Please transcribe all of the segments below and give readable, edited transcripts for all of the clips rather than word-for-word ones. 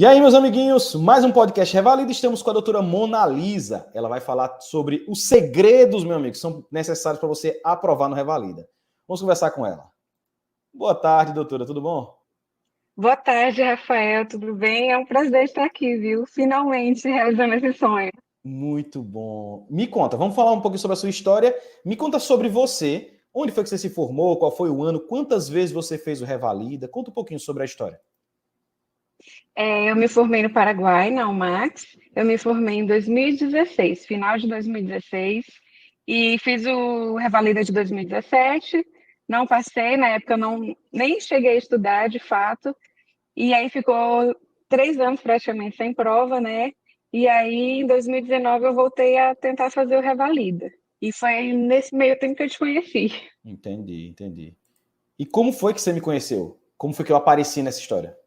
E aí, meus amiguinhos, mais um podcast Revalida. Estamos com a doutora Mona Lisa. Ela vai falar sobre os segredos, meu amigo, que são necessários para você aprovar no Revalida. Vamos conversar com ela. Boa tarde, doutora, tudo bom? Boa tarde, Rafael, tudo bem? É um prazer estar aqui, viu? Finalmente realizando esse sonho. Muito bom. Me conta, vamos falar um pouquinho sobre a sua história. Me conta sobre você. Onde foi que você se formou? Qual foi o ano? Quantas vezes você fez o Revalida? Conta um pouquinho sobre a história. Eu me formei no Paraguai, na UMAX. Eu me formei em 2016, final de 2016, e fiz o Revalida de 2017. Não passei, na época eu nem cheguei a estudar, de fato. E aí ficou 3 anos praticamente sem prova, né? E aí, em 2019, eu voltei a tentar fazer o Revalida. E foi nesse meio tempo que eu te conheci. Entendi. E como foi que você me conheceu? Como foi que eu apareci nessa história?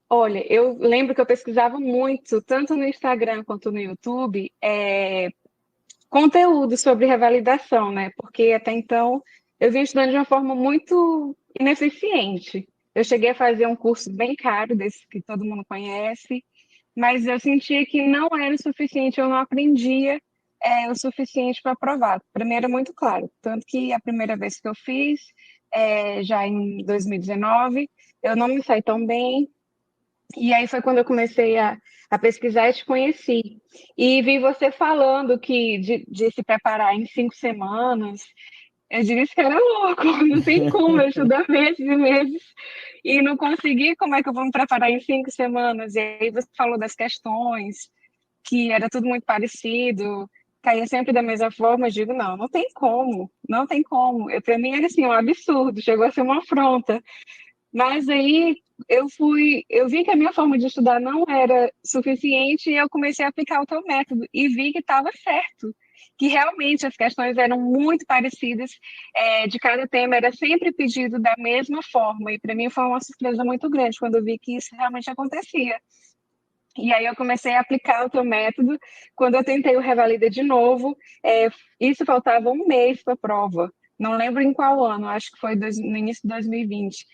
Olha, eu lembro que eu pesquisava muito, tanto no Instagram quanto no YouTube, conteúdo sobre revalidação, né? Porque até então eu vinha estudando de uma forma muito ineficiente. Eu cheguei a fazer um curso bem caro, desse que todo mundo conhece, mas eu sentia que não era o suficiente, eu não aprendia o suficiente para aprovar. Para mim era muito claro, tanto que a primeira vez que eu fiz, já em 2019, eu não me saí tão bem, e aí foi quando eu comecei a pesquisar e te conheci. E vi você falando que de se preparar em 5 semanas. Eu disse que era louco, não tem como, eu estudar meses e meses e não consegui, como é que eu vou me preparar em 5 semanas? E aí você falou das questões, que era tudo muito parecido, caía sempre da mesma forma. Eu digo, não, não tem como, não tem como. Para mim era assim, um absurdo, chegou a ser uma afronta. Mas aí eu vi que a minha forma de estudar não era suficiente e eu comecei a aplicar o teu método e vi que estava certo, que realmente as questões eram muito parecidas, de cada tema era sempre pedido da mesma forma e para mim foi uma surpresa muito grande quando eu vi que isso realmente acontecia. E aí eu comecei a aplicar o teu método. Quando eu tentei o Revalida de novo, isso faltava um mês para a prova. Não lembro em qual ano, acho que foi no início de 2020.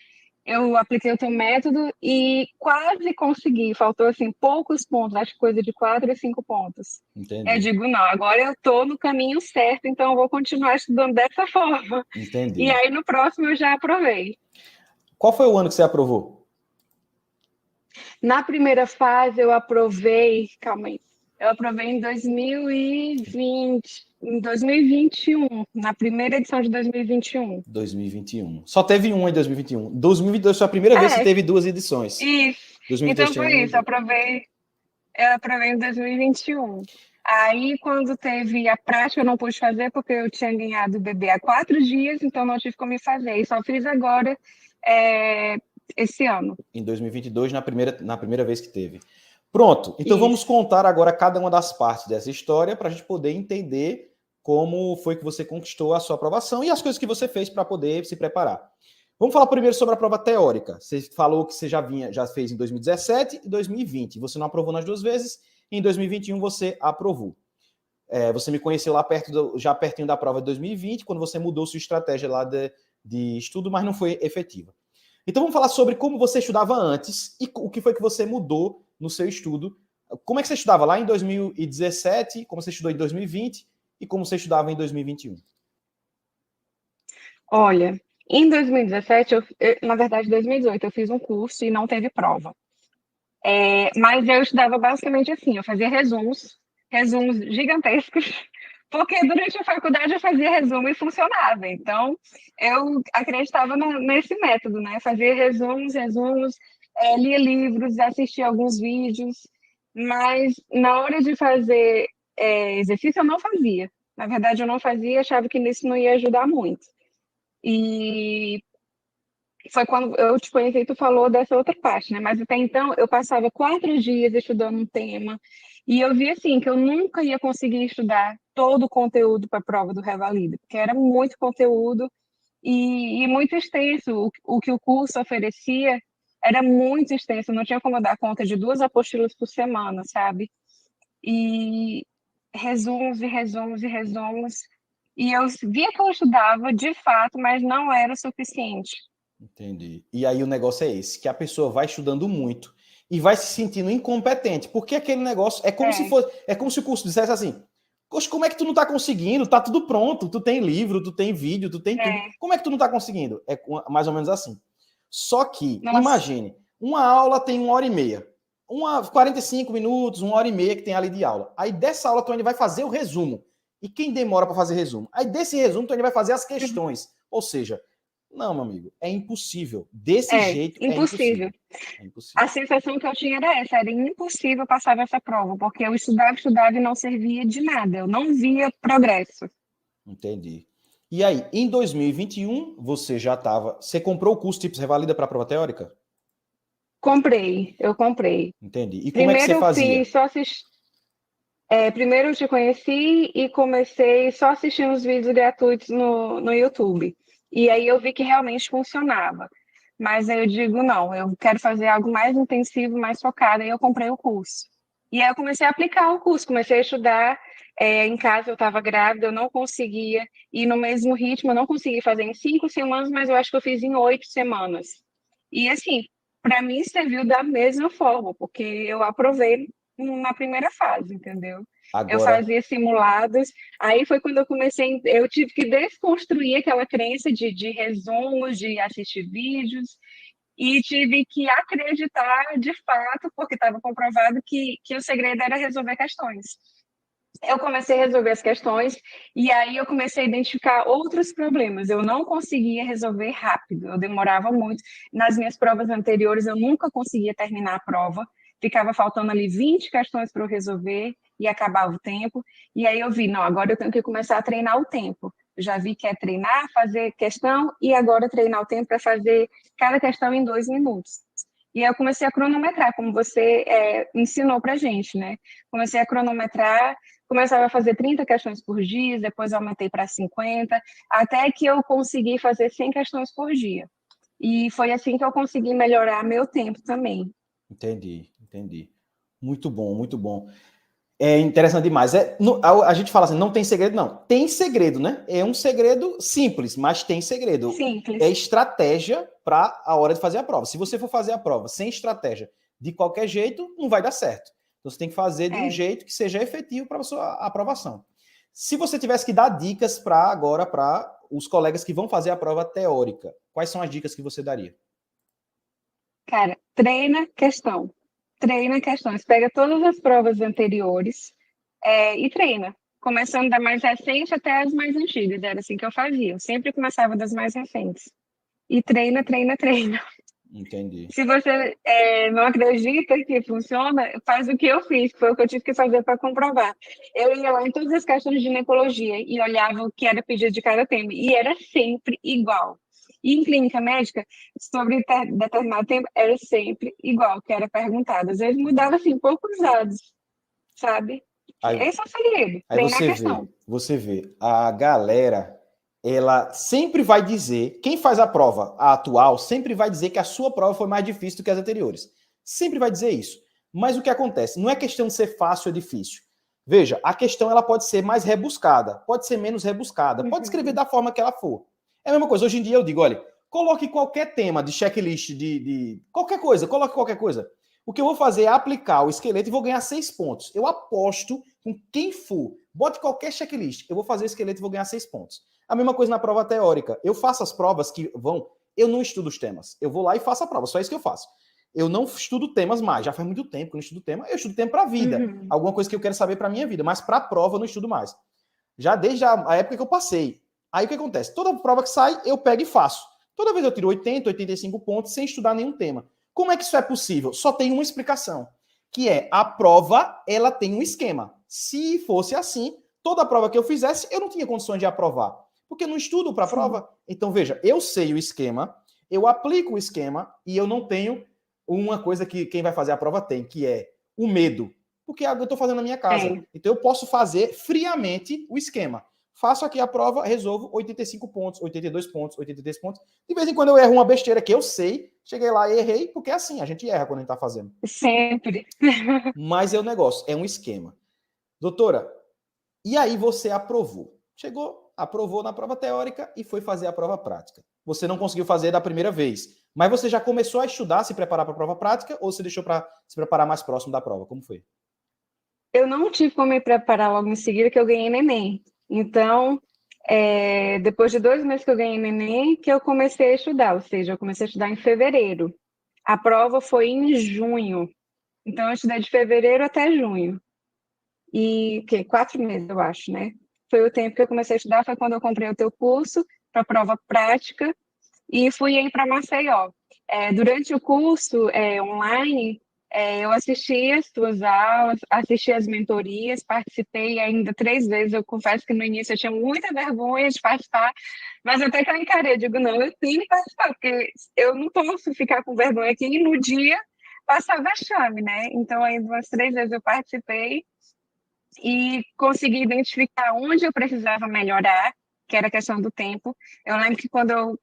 Eu apliquei o teu método e quase consegui. Faltou assim poucos pontos, acho que coisa de 4 a 5 pontos. Eu Entendi, digo, não, agora eu estou no caminho certo, então eu vou continuar estudando dessa forma. E entendi. aí no próximo eu já aprovei. Qual foi o ano que você aprovou? Na primeira fase, eu aprovei, calma aí, eu aprovei em 2020, em 2021, na primeira edição de 2021. 2021. Só teve um em 2021. 2022 foi a primeira vez que É, teve duas edições. isso. Então foi 2021. isso, eu aprovei em 2021. Aí, quando teve a prática, eu não pude fazer porque eu tinha ganhado o bebê há 4 dias, então não tive como fazer. E só fiz agora, é, esse ano. Em 2022, na primeira vez que teve. Pronto. Então vamos Isso. contar agora cada uma das partes dessa história para a gente poder entender como foi que você conquistou a sua aprovação e as coisas que você fez para poder se preparar. Vamos falar primeiro sobre a prova teórica. Você falou que você já fez em 2017 e 2020. Você não aprovou nas duas vezes. Em 2021 você aprovou. Você me conheceu lá já pertinho da prova de 2020, quando você mudou sua estratégia lá de estudo, mas não foi efetiva. Então vamos falar sobre como você estudava antes e o que foi que você mudou no seu estudo. Como é que você estudava lá em 2017, como você estudou em 2020 e como você estudava em 2021? Olha, em 2017, na verdade, em 2018, eu fiz um curso e não teve prova. Mas eu estudava basicamente assim, eu fazia resumos gigantescos, porque durante a faculdade eu fazia resumo e funcionava. Então, eu acreditava nesse método, né? Fazia resumos, lia livros, assistia alguns vídeos, mas na hora de fazer exercício eu não fazia. Na verdade, eu não fazia, achava que nisso não ia ajudar muito. E foi quando eu te conheci e tu falou dessa outra parte, né? Mas até então eu passava 4 dias estudando um tema e eu vi assim que eu nunca ia conseguir estudar todo o conteúdo para a prova do Revalida, porque era muito conteúdo e muito extenso. O que o curso oferecia era muito extenso, não tinha como dar conta de 2 apostilas por semana, sabe? E resumos e resumos e resumos. E eu via que eu estudava de fato, mas não era o suficiente. Entendi. E aí o negócio é esse, que a pessoa vai estudando muito e vai se sentindo incompetente, porque aquele negócio é como se o curso dissesse assim: "Poxa, como é que tu não tá conseguindo? Tá tudo pronto, tu tem livro, tu tem vídeo, tu tem tudo. Como é que tu não tá conseguindo?" É mais ou menos assim. Só que, imagine, uma aula tem 1h30, 45 minutos, 1h30 que tem ali de aula. Aí dessa aula tu ainda vai fazer o resumo. E quem demora para fazer resumo? Aí desse resumo tu ainda vai fazer as questões. Ou seja, não, meu amigo, é impossível. Desse jeito é impossível. É impossível. A sensação que eu tinha era essa, era impossível passar essa prova, porque eu estudava e não servia de nada, eu não via progresso. Entendi. E aí, em 2021, você comprou o curso TIPS Revalida para a prova teórica? Eu comprei. Entendi. E como é que Primeiro você fazia? eu fiz só primeiro eu te conheci e comecei só assistindo os vídeos gratuitos no YouTube. E aí eu vi que realmente funcionava. Mas aí eu digo, não, eu quero fazer algo mais intensivo, mais focado, e eu comprei o curso. E aí eu comecei a aplicar o curso, comecei a estudar. Em casa eu estava grávida, eu não conseguia ir no mesmo ritmo, eu não consegui fazer em 5 semanas, mas eu acho que eu fiz em 8 semanas. E assim, para mim serviu da mesma forma, porque eu aprovei na primeira fase, entendeu? Eu Agora, fazia simulados, aí foi quando eu tive que desconstruir aquela crença de resumos, de assistir vídeos, e tive que acreditar de fato, porque estava comprovado que o segredo era resolver questões. Eu comecei a resolver as questões e aí eu comecei a identificar outros problemas. Eu não conseguia resolver rápido, eu demorava muito. Nas minhas provas anteriores, eu nunca conseguia terminar a prova. Ficava faltando ali 20 questões para eu resolver e acabava o tempo. E aí eu vi, não, agora eu tenho que começar a treinar o tempo. Eu já vi que é treinar, fazer questão e agora treinar o tempo para fazer cada questão em 2 minutos. E aí eu comecei a cronometrar, como você ensinou para a gente, né? Comecei a cronometrar, começava a fazer 30 questões por dia, depois aumentei para 50, até que eu consegui fazer 100 questões por dia. E foi assim que eu consegui melhorar meu tempo também. entendi. Muito bom, muito bom. É interessante demais. A gente fala assim, não tem segredo, não. Tem segredo, né? É um segredo simples, mas tem segredo. Simples. É estratégia para a hora de fazer a prova. Se você for fazer a prova sem estratégia, de qualquer jeito, não vai dar certo. Então você tem que fazer de um jeito que seja efetivo para a sua aprovação. Se você tivesse que dar dicas para os colegas que vão fazer a prova teórica, quais são as dicas que você daria? Cara, treina questão. Treina questões. Pega todas as provas anteriores e treina. Começando da mais recente até as mais antigas. Era assim que eu fazia. Eu sempre começava das mais recentes. E treina, treina, treina. Entendi. Se você não acredita que funciona, faz o que eu fiz, que foi o que eu tive que fazer para comprovar. Eu ia lá em todas as questões de ginecologia e olhava o que era pedido de cada tema, e era sempre igual. E em clínica médica, sobre determinado tema, era sempre igual, que era perguntado. Às vezes mudava assim, poucos dados, sabe? Aí, Esse é o segredo, Aí treinar a questão. você vê, a galera, ela sempre vai dizer, quem faz a prova, a atual, sempre vai dizer que a sua prova foi mais difícil do que as anteriores. Sempre vai dizer isso. Mas o que acontece? Não é questão de ser fácil ou difícil. Veja, a questão ela pode ser mais rebuscada, pode ser menos rebuscada, pode escrever da forma que ela for. É a mesma coisa. Hoje em dia eu digo, olha, coloque qualquer tema de checklist, de qualquer coisa, coloque qualquer coisa. O que eu vou fazer é aplicar o esqueleto e vou ganhar 6 pontos. Eu aposto com quem for. Bote qualquer checklist. Eu vou fazer o esqueleto e vou ganhar 6 pontos. A mesma coisa na prova teórica. Eu faço as provas que vão... Eu não estudo os temas. Eu vou lá e faço a prova. Só isso que eu faço. Eu não estudo temas mais. Já faz muito tempo que eu não estudo tema. Eu estudo tema para a vida. Alguma coisa que eu quero saber para a minha vida. Mas para a prova eu não estudo mais. Já desde a época que eu passei. Aí o que acontece? Toda prova que sai, eu pego e faço. Toda vez eu tiro 80, 85 pontos sem estudar nenhum tema. Como é que isso é possível? Só tem uma explicação, que é a prova, ela tem um esquema. Se fosse assim, toda prova que eu fizesse, eu não tinha condições de aprovar, porque eu não estudo para a prova. Então, veja, eu sei o esquema, eu aplico o esquema e eu não tenho uma coisa que quem vai fazer a prova tem, que é o medo, porque eu estou fazendo na minha casa. Então, eu posso fazer friamente o esquema. Faço aqui a prova, resolvo 85 pontos, 82 pontos, 83 pontos. De vez em quando eu erro uma besteira que eu sei, cheguei lá e errei, porque é assim, a gente erra quando a gente está fazendo. Sempre. Mas é o negócio, é um esquema. Doutora, e aí você aprovou. Chegou, aprovou na prova teórica e foi fazer a prova prática. você não conseguiu fazer da primeira vez. Mas você já começou a estudar, se preparar para a prova prática, ou você deixou para se preparar mais próximo da prova? Como foi? Eu não tive como me preparar logo em seguida, que eu ganhei neném. Então, depois de 2 meses que eu ganhei neném, que eu comecei a estudar, ou seja, eu comecei a estudar em fevereiro. A prova foi em junho. Então, eu estudei de fevereiro até junho. E, 4 meses, eu acho, né? Foi o tempo que eu comecei a estudar, foi quando eu comprei o teu curso para prova prática e fui aí para Maceió. Durante o curso online, eu assisti as tuas aulas, assisti as mentorias, participei ainda 3 vezes. Eu confesso que no início eu tinha muita vergonha de participar, mas até que eu encarei, eu digo, não, eu tenho que participar, porque eu não posso ficar com vergonha aqui e no dia passar vexame, né? Então, ainda umas 3 vezes eu participei e consegui identificar onde eu precisava melhorar, que era a questão do tempo. Eu lembro que quando eu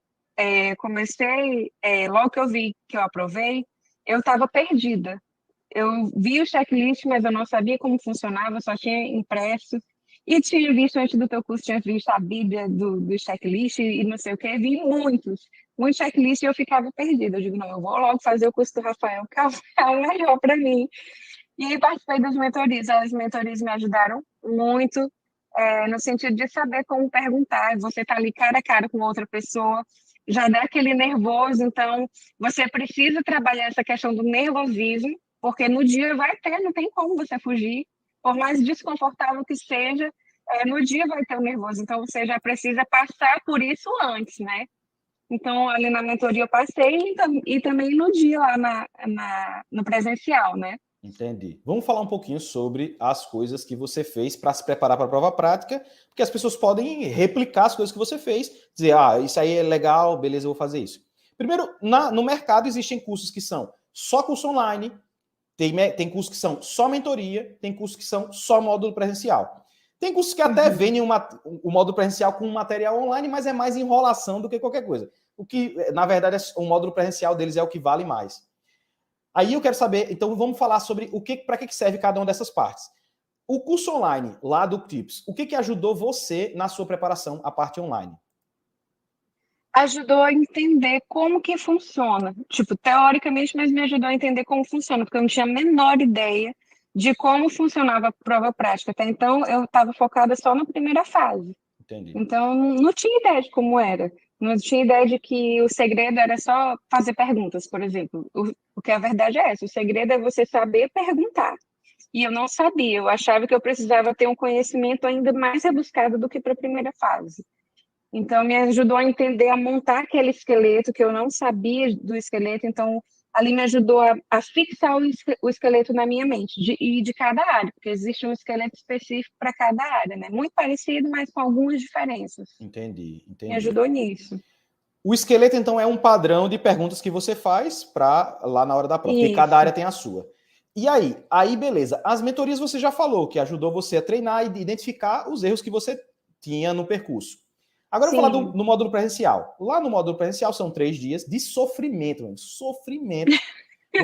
comecei, logo que eu vi que eu aprovei, eu estava perdida. Eu vi o checklist, mas eu não sabia como funcionava, só tinha impresso. E tinha visto antes do teu curso, tinha visto a Bíblia do checklist e não sei o quê, vi muitos checklists e eu ficava perdida. Eu digo, não, eu vou logo fazer o curso do Rafael, que é o melhor para mim. E aí participei das mentorias. As mentorias me ajudaram muito, no sentido de saber como perguntar. Você está ali cara a cara com outra pessoa, já dá aquele nervoso, então você precisa trabalhar essa questão do nervosismo, porque no dia vai ter, não tem como você fugir, por mais desconfortável que seja, no dia vai ter o nervoso, então você já precisa passar por isso antes, né? Então, ali na mentoria eu passei e também no dia lá no presencial, né? Entendi. Vamos falar um pouquinho sobre as coisas que você fez para se preparar para a prova prática, porque as pessoas podem replicar as coisas que você fez, dizer, isso aí é legal, beleza, eu vou fazer isso. Primeiro, no mercado existem cursos que são só curso online, tem cursos que são só mentoria, tem cursos que são só módulo presencial. Tem cursos que até vendem o módulo presencial com material online, mas é mais enrolação do que qualquer coisa. O que, na verdade, o módulo presencial deles é o que vale mais. Aí eu quero saber, então vamos falar sobre para que serve cada uma dessas partes. O curso online lá do Tips, o que ajudou você na sua preparação, a parte online? Ajudou a entender como que funciona. Tipo, teoricamente, mas me ajudou a entender como funciona, porque eu não tinha a menor ideia de como funcionava a prova prática. Até então, eu estava focada só na primeira fase. Entendi. Então, não tinha ideia de como era. Não tinha ideia de que o segredo era só fazer perguntas, por exemplo. Porque a verdade é essa, o segredo é você saber perguntar. E eu não sabia, eu achava que eu precisava ter um conhecimento ainda mais rebuscado do que para a primeira fase. Então, me ajudou a entender, a montar aquele esqueleto, que eu não sabia do esqueleto. Então, ali me ajudou a fixar o esqueleto na minha mente, e de cada área, porque existe um esqueleto específico para cada área, né? Muito parecido, mas com algumas diferenças. Entendi. Me ajudou nisso. O esqueleto, então, é um padrão de perguntas que você faz para lá na hora da prova, porque cada Isso. área tem a sua. E aí, beleza. As mentorias você já falou, que ajudou você a treinar e identificar os erros que você tinha no percurso. Agora eu vou falar no módulo presencial. Lá no módulo presencial são 3 dias de sofrimento, mano. Sofrimento.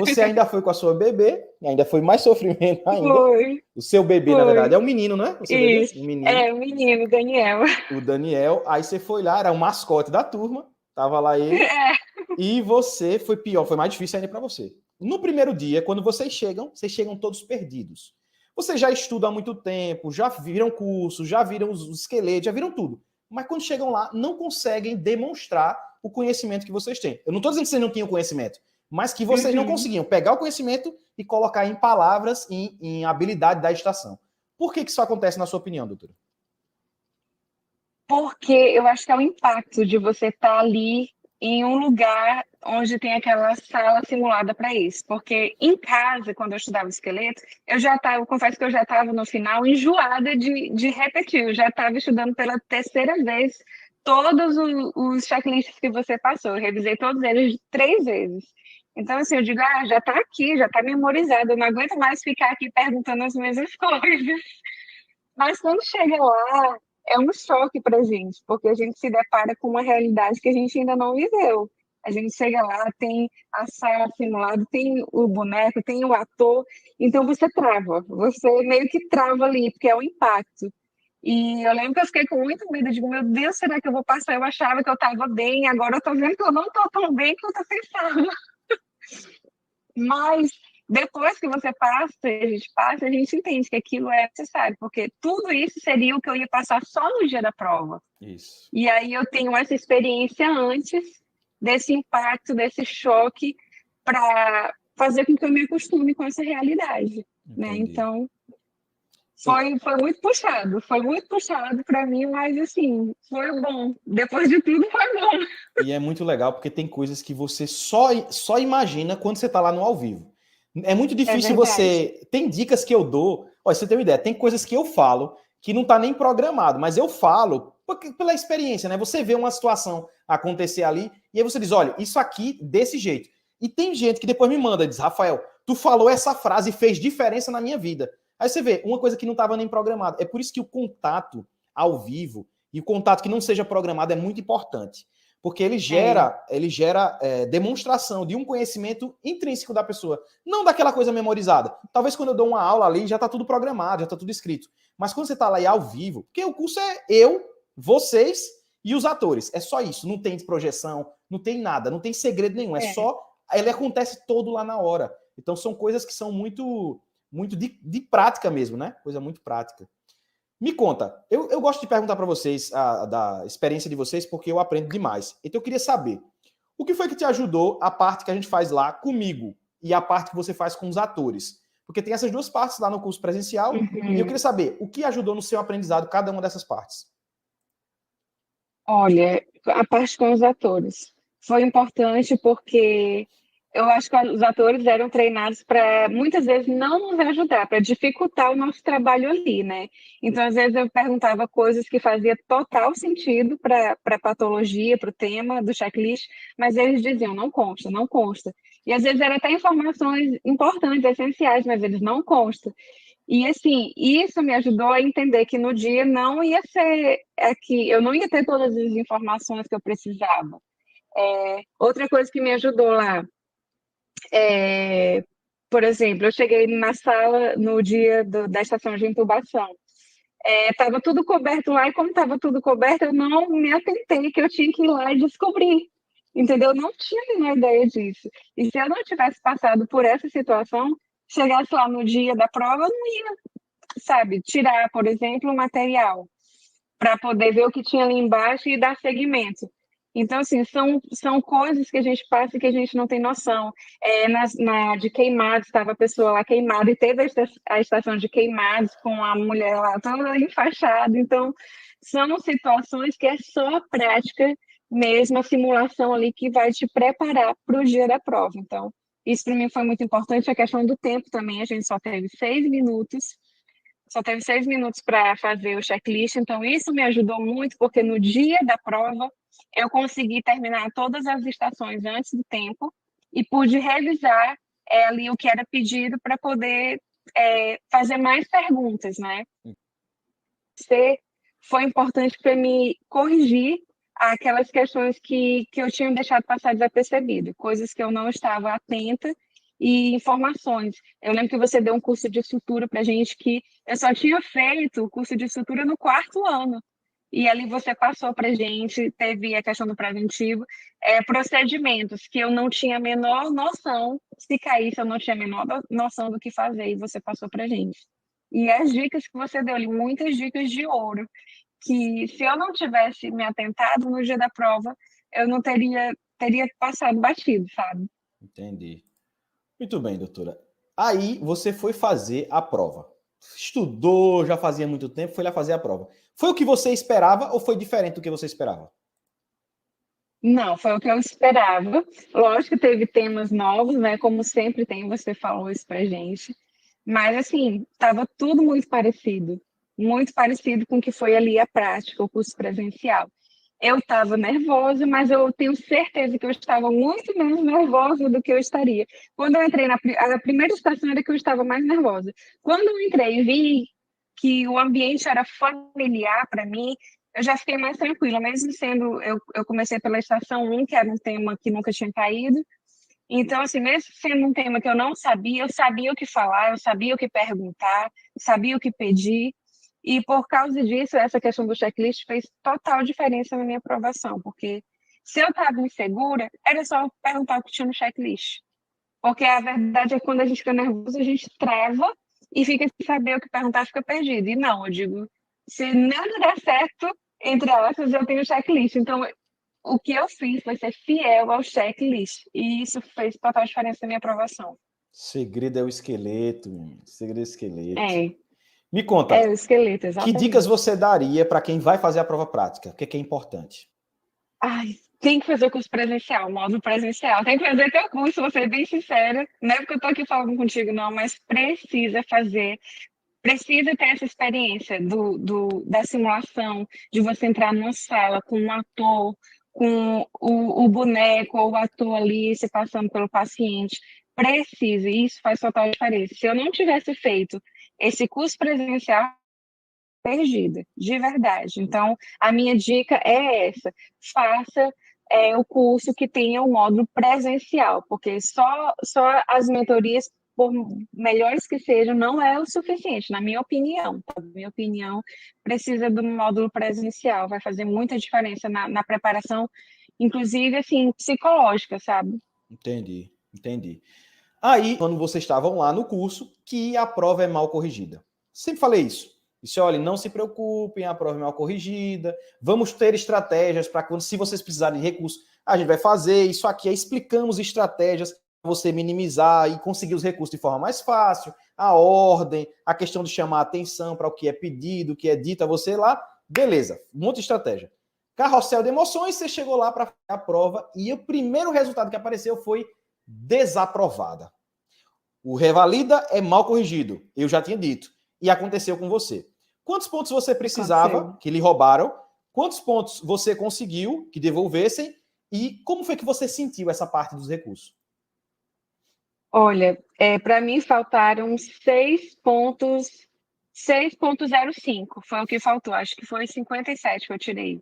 Você ainda foi com a sua bebê, ainda foi mais sofrimento ainda. Foi. O seu bebê, na verdade, é um menino, não é? O seu bebê? Isso. Um menino. O menino, Daniel. O Daniel. Aí você foi lá, era o mascote da turma, tava lá ele. E você foi pior, foi mais difícil ainda para você. No primeiro dia, quando vocês chegam todos perdidos. Vocês já estudam há muito tempo, já viram cursos, já viram os esqueletos, já viram tudo. Mas quando chegam lá, não conseguem demonstrar o conhecimento que vocês têm. Eu não estou dizendo que vocês não tinham conhecimento, mas que vocês não conseguiam pegar o conhecimento e colocar em palavras, em habilidade da estação. Por que isso acontece, na sua opinião, doutora? Porque eu acho que é o impacto de você estar ali em um lugar onde tem aquela sala simulada para isso. Porque em casa, quando eu estudava esqueleto, eu confesso que eu já estava no final enjoada de repetir. Eu já estava estudando pela terceira vez todos os checklists que você passou. Eu revisei todos eles 3 vezes. Então, assim, eu digo, já está aqui, já está memorizado. Eu não aguento mais ficar aqui perguntando as mesmas coisas. Mas quando chega lá, é um choque para a gente, porque a gente se depara com uma realidade que a gente ainda não viveu. A gente chega lá, tem a sala simulada, tem o boneco, tem o ator, então você trava, você meio que trava ali, porque é o impacto. E eu lembro que eu fiquei com muito medo, digo, meu Deus, será que eu vou passar? Eu achava que eu estava bem, agora eu estou vendo que eu não estou tão bem quanto eu pensava. Mas depois que você passa, a gente entende que aquilo é necessário, porque tudo isso seria o que eu ia passar só no dia da prova. Isso. E aí eu tenho essa experiência antes desse impacto, desse choque, para fazer com que eu me acostume com essa realidade, né? Entendi. Então, foi muito puxado para mim, mas assim, foi bom. Depois de tudo, foi bom. E é muito legal porque tem coisas que você só imagina quando você está lá no ao vivo. É muito É difícil verdade. você. Tem dicas que eu dou. Olha, você tem uma ideia, tem coisas que eu falo que não está nem programado, mas eu falo pela experiência, né? Você vê uma situação acontecer ali e aí você diz: olha, isso aqui desse jeito. E tem gente que depois me manda, diz: Rafael, tu falou essa frase e fez diferença na minha vida. Aí você vê, uma coisa que não estava nem programada. É por isso que o contato ao vivo e o contato que não seja programado é muito importante. Porque ele gera demonstração de um conhecimento intrínseco da pessoa, não daquela coisa memorizada. Talvez quando eu dou uma aula ali já está tudo programado, já está tudo escrito. Mas quando você está lá e ao vivo, porque o curso é eu, vocês e os atores. É só isso. Não tem projeção, não tem nada, não tem segredo nenhum. É É. só. Ele acontece todo lá na hora. Então são coisas que são muito de prática mesmo, né? Coisa muito prática. Me conta, eu gosto de perguntar para vocês da experiência de vocês, porque eu aprendo demais. Então eu queria saber, o que foi que te ajudou a parte que a gente faz lá comigo e a parte que você faz com os atores? Porque tem essas duas partes lá no curso presencial, e eu Uhum. queria saber, o que ajudou no seu aprendizado cada uma dessas partes? Olha, a parte com os atores foi importante porque eu acho que os atores eram treinados para muitas vezes não nos ajudar, para dificultar o nosso trabalho ali, né? Então, às vezes eu perguntava coisas que fazia total sentido para a patologia, para o tema do checklist, mas eles diziam não consta, não consta. E às vezes eram até informações importantes, essenciais, mas eles não constam. E assim, isso me ajudou a entender que no dia não ia ser aqui, eu não ia ter todas as informações que eu precisava. Outra coisa que me ajudou lá, é, por exemplo, eu cheguei na sala no dia da estação de intubação. Estava tudo coberto lá, e como estava tudo coberto, eu não me atentei que eu tinha que ir lá e descobrir. Entendeu? Eu não tinha a menor ideia disso. E se eu não tivesse passado por essa situação, chegasse lá no dia da prova, eu não ia, sabe, tirar, por exemplo, o material para poder ver o que tinha ali embaixo e dar seguimento. Então, assim, são coisas que a gente passa e que a gente não tem noção. De queimados, estava a pessoa lá queimada e teve a estação de queimados com a mulher lá toda enfaixada. Então, são situações que é só a prática mesmo, a simulação ali que vai te preparar para o dia da prova. Então, isso para mim foi muito importante. A questão do tempo também, a gente só teve 6 minutos para fazer o checklist, então isso me ajudou muito, porque no dia da prova eu consegui terminar todas as estações antes do tempo e pude revisar ali o que era pedido para poder fazer mais perguntas, né? Você foi importante para me corrigir aquelas questões que eu tinha deixado passar desapercebido, coisas que eu não estava atenta e informações. Eu lembro que você deu um curso de estrutura para a gente que eu só tinha feito o curso de estrutura no quarto ano. E ali você passou para a gente, teve a questão do preventivo, procedimentos que eu não tinha a menor noção, se caísse eu não tinha a menor noção do que fazer, e você passou para a gente. E as dicas que você deu ali, muitas dicas de ouro, que se eu não tivesse me atentado no dia da prova, eu não teria passado batido, sabe? Entendi. Muito bem, doutora. Aí você foi fazer a prova. Estudou, já fazia muito tempo, foi lá fazer a prova. Foi o que você esperava ou foi diferente do que você esperava? Não, foi o que eu esperava. Lógico que teve temas novos, né? Como sempre tem, você falou isso pra gente. Mas, assim, estava tudo muito parecido com o que foi ali a prática, o curso presencial. Eu estava nervosa, mas eu tenho certeza que eu estava muito menos nervosa do que eu estaria. Quando eu entrei a primeira estação era que eu estava mais nervosa. Quando eu entrei e vi que o ambiente era familiar para mim, eu já fiquei mais tranquila, mesmo sendo, eu comecei pela estação 1, que era um tema que nunca tinha caído, então, assim, mesmo sendo um tema que eu não sabia, eu sabia o que falar, eu sabia o que perguntar, eu sabia o que pedir, E por causa disso, essa questão do checklist fez total diferença na minha aprovação, porque se eu estava insegura, era só perguntar o que tinha no checklist. Porque a verdade é que quando a gente fica nervoso, a gente trava e fica sem saber o que perguntar, fica perdido. E não, eu digo, se nada der certo, entre aspas, eu tenho checklist. Então, o que eu fiz foi ser fiel ao checklist. E isso fez total diferença na minha aprovação. Segredo é o esqueleto, menino. Segredo é o esqueleto. É, Me conta, é o esqueleto, que dicas exatamente. você daria para quem vai fazer a prova prática? O que é importante? Ai, tem que fazer o curso presencial, módulo presencial. Tem que fazer teu curso, vou ser bem sincera. Não é porque eu tô aqui falando contigo, não, mas precisa fazer. Precisa ter essa experiência da simulação, de você entrar numa sala com um ator, com o boneco ou o ator ali se passando pelo paciente. Precisa, e isso faz total diferença. Se eu não tivesse feito esse curso presencial, perdida, de verdade. Então, a minha dica é essa: faça o curso que tenha o módulo presencial, porque só as mentorias, por melhores que sejam, não é o suficiente, na minha opinião. Tá? Na minha opinião, precisa do módulo presencial, vai fazer muita diferença na preparação, inclusive, assim, psicológica, sabe? Entendi, entendi. Aí, quando vocês estavam lá no curso, que a prova é mal corrigida. Sempre falei isso. Disse, olha, não se preocupem, a prova é mal corrigida. Vamos ter estratégias para quando, se vocês precisarem de recursos, a gente vai fazer isso aqui. Aí explicamos estratégias para você minimizar e conseguir os recursos de forma mais fácil. A ordem, a questão de chamar a atenção para o que é pedido, o que é dito a você lá. Beleza, um monte de estratégia. Carrossel de emoções, você chegou lá para a prova e o primeiro resultado que apareceu foi desaprovada. O revalida é mal corrigido, eu já tinha dito. E aconteceu com você. Quantos pontos você precisava, Aconteceu. que lhe roubaram? Quantos pontos você conseguiu que devolvessem? E como foi que você sentiu essa parte dos recursos? Olha, para mim faltaram 6,05 foi o que faltou, acho que foi 57 que eu tirei.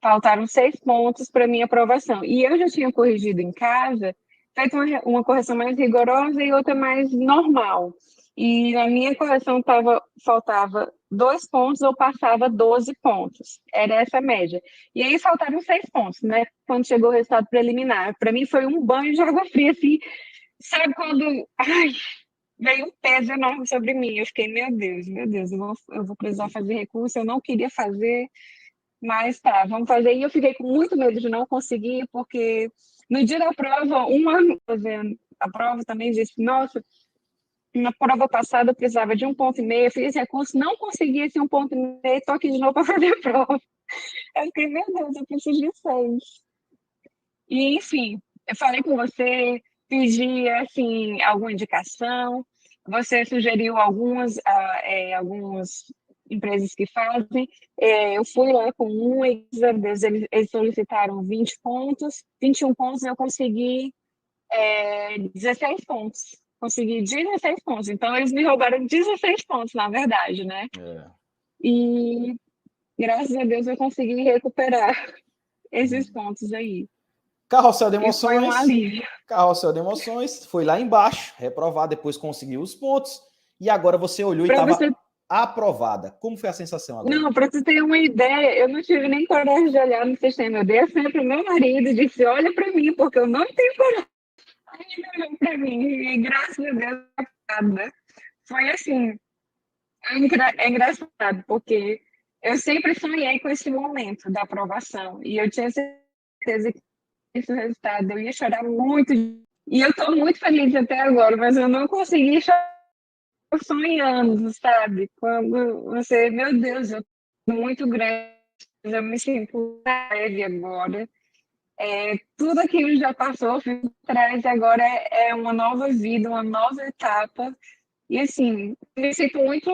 Faltaram 6 pontos para minha aprovação. E eu já tinha corrigido em casa, feito uma correção mais rigorosa e outra mais normal. E na minha correção faltava 2 pontos, eu passava 12 pontos. Era essa a média. E aí faltaram 6 pontos, né? Quando chegou o resultado preliminar. Para mim foi um banho de água fria, assim. Sabe quando. Ai, veio um peso enorme sobre mim. Eu fiquei, meu Deus, eu vou precisar fazer recurso. Eu não queria fazer. Mas tá, vamos fazer. E eu fiquei com muito medo de não conseguir, porque no dia da prova, um ano fazendo a prova também disse, nossa, na prova passada eu precisava de 1,5 ponto, eu fiz recurso, não consegui esse 1,5 ponto, estou aqui de novo para fazer a prova. Eu fiquei, meu Deus, eu preciso de 6. E, enfim, eu falei com você, pedi, assim, alguma indicação, você sugeriu algumas empresas que fazem, eu fui lá com eles solicitaram 20 pontos, 21 pontos, eu consegui 16 pontos, consegui 16 pontos, então eles me roubaram 16 pontos, na verdade, né? É. E graças a Deus eu consegui recuperar esses pontos aí, Carrossel de e foi um emoções. alívio. Carrossel de emoções. Foi lá embaixo, reprovado, depois conseguiu os pontos. E agora você olhou e Para estava você aprovada. Como foi a sensação agora? Não, para você ter uma ideia, eu não tive nem coragem de olhar no sistema. Eu dei assim para o meu marido e disse: olha para mim, porque eu não tenho coragem. Aí ele olhou para mim e, graças a Deus, nada. Foi assim, é engraçado, porque eu sempre sonhei com esse momento da aprovação e eu tinha certeza que esse resultado eu ia chorar muito. E eu estou muito feliz até agora, mas eu não consegui chorar sonhando, sabe? Quando você, meu Deus, eu tô muito grande, eu me sinto leve agora. Tudo aquilo já passou, fico atrás, agora é uma nova vida, uma nova etapa. E assim, me sinto muito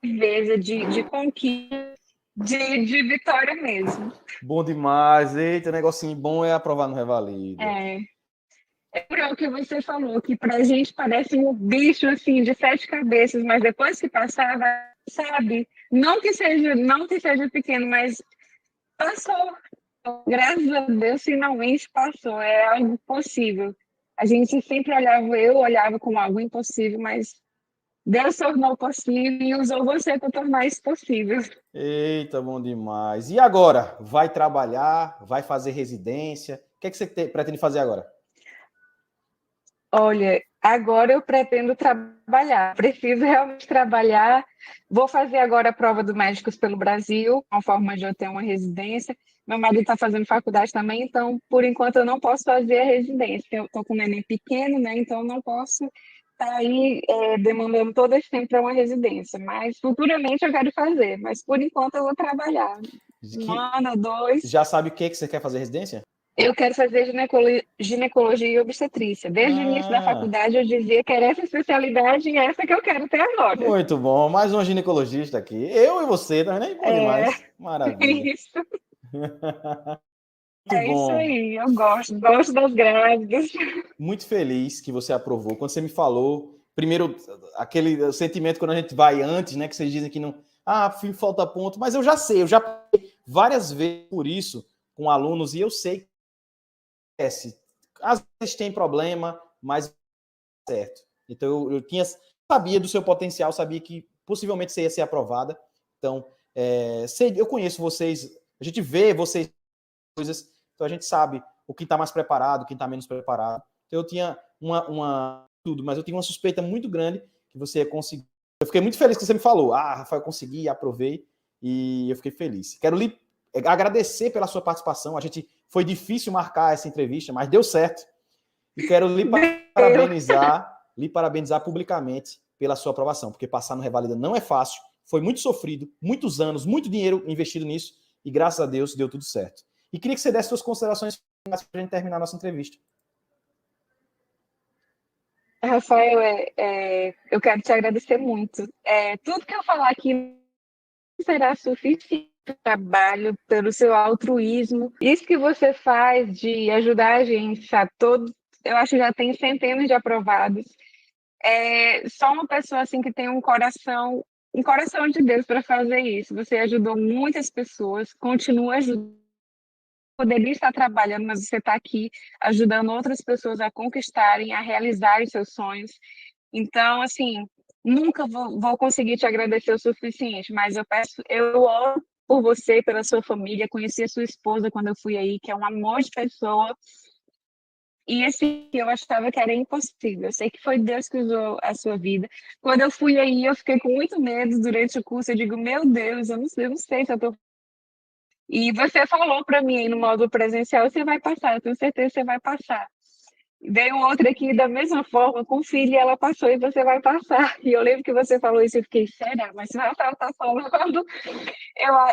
leveza de conquista, de vitória mesmo. Bom demais. Eita, negocinho bom é aprovar no Revalida. É, é o que você falou, que pra gente parece um bicho assim de 7 cabeças, mas depois que passar, sabe? Não que seja pequeno, mas passou. Graças a Deus, finalmente passou. É algo possível. A gente sempre olhava, eu olhava como algo impossível, mas Deus tornou possível e usou você para tornar isso possível. Eita, bom demais. E agora? Vai trabalhar? Vai fazer residência? O que é que você pretende fazer agora? Olha, agora eu pretendo trabalhar, preciso realmente trabalhar. Vou fazer agora a prova do Médicos pelo Brasil, uma forma de eu ter uma residência. Meu marido está fazendo faculdade também, então, por enquanto, eu não posso fazer a residência. Eu estou com um neném pequeno, né? Então, eu não posso estar aí demandando todo esse tempo para uma residência. Mas, futuramente, eu quero fazer. Mas, por enquanto, eu vou trabalhar. Um ano, dois. Já sabe o que você quer fazer residência? Eu quero fazer ginecologia e obstetrícia. Desde o início da faculdade eu dizia que era essa especialidade e essa que eu quero ter agora. Muito bom. Mais um ginecologista aqui. Eu e você, tá vendo? Bom demais. Maravilha. Isso. Muito Isso bom. aí, eu gosto das grávidas. Muito feliz que você aprovou. Quando você me falou, primeiro, aquele sentimento quando a gente vai antes, né? Que vocês dizem que não. Ah, falta ponto. Mas eu já sei, eu já passei várias vezes por isso com alunos e eu sei que às vezes tem problema, mas certo. Então eu sabia do seu potencial, sabia que possivelmente você ia ser aprovada. Então, eu conheço vocês, a gente vê vocês coisas, então a gente sabe o que está mais preparado, quem está menos preparado. Então, eu tinha tudo, mas eu tinha uma suspeita muito grande que você ia conseguir. Eu fiquei muito feliz que você me falou. Ah, Rafael, consegui, aprovei, e eu fiquei feliz. Quero lhe agradecer pela sua participação. Foi difícil marcar essa entrevista, mas deu certo. E quero lhe parabenizar publicamente pela sua aprovação, porque passar no Revalida não é fácil, foi muito sofrido, muitos anos, muito dinheiro investido nisso, e graças a Deus deu tudo certo. E queria que você desse suas considerações para a gente terminar a nossa entrevista. Rafael, eu quero te agradecer muito. Tudo que eu falar aqui não será suficiente trabalho, pelo seu altruísmo. Isso que você faz de ajudar a gente, sabe? Eu acho que já tem centenas de aprovados. Só uma pessoa assim que tem um coração de Deus para fazer isso. Você ajudou muitas pessoas, continua ajudando. Poderia estar trabalhando, mas você está aqui ajudando outras pessoas a conquistarem, a realizarem seus sonhos. Então, assim, nunca vou conseguir te agradecer o suficiente, mas eu oro por você, pela sua família, conheci a sua esposa quando eu fui aí, que é um amor de pessoa, e assim, eu achava que era impossível. Eu sei que foi Deus que usou a sua vida. Quando eu fui aí, eu fiquei com muito medo durante o curso, eu digo, meu Deus, eu não sei se eu tô... E você falou para mim aí no módulo presencial, você vai passar, eu tenho certeza que você vai passar. Veio outra aqui da mesma forma, com filho, e ela passou e você vai passar. E eu lembro que você falou isso e fiquei, sério, mas se o Rafael está falando,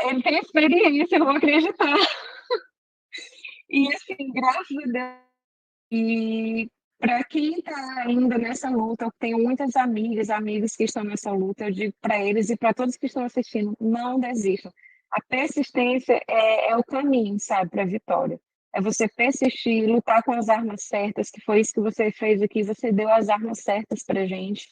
ele tem experiência, eu vou acreditar. E assim, graças a Deus. E para quem está ainda nessa luta, eu tenho muitas amigas, amigos que estão nessa luta, eu digo para eles e para todos que estão assistindo, não desistam. A persistência é o caminho, sabe, para a vitória. É você persistir, lutar com as armas certas, que foi isso que você fez aqui, você deu as armas certas para a gente.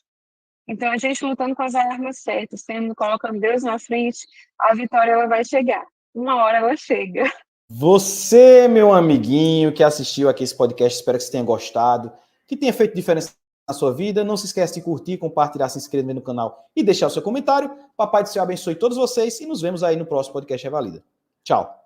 Então, a gente lutando com as armas certas, colocando Deus na frente, a vitória ela vai chegar. Uma hora ela chega. Você, meu amiguinho, que assistiu aqui esse podcast, espero que você tenha gostado, que tenha feito diferença na sua vida. Não se esqueça de curtir, compartilhar, se inscrever no canal e deixar o seu comentário. Papai do Céu abençoe todos vocês e nos vemos aí no próximo podcast Revalida. Tchau.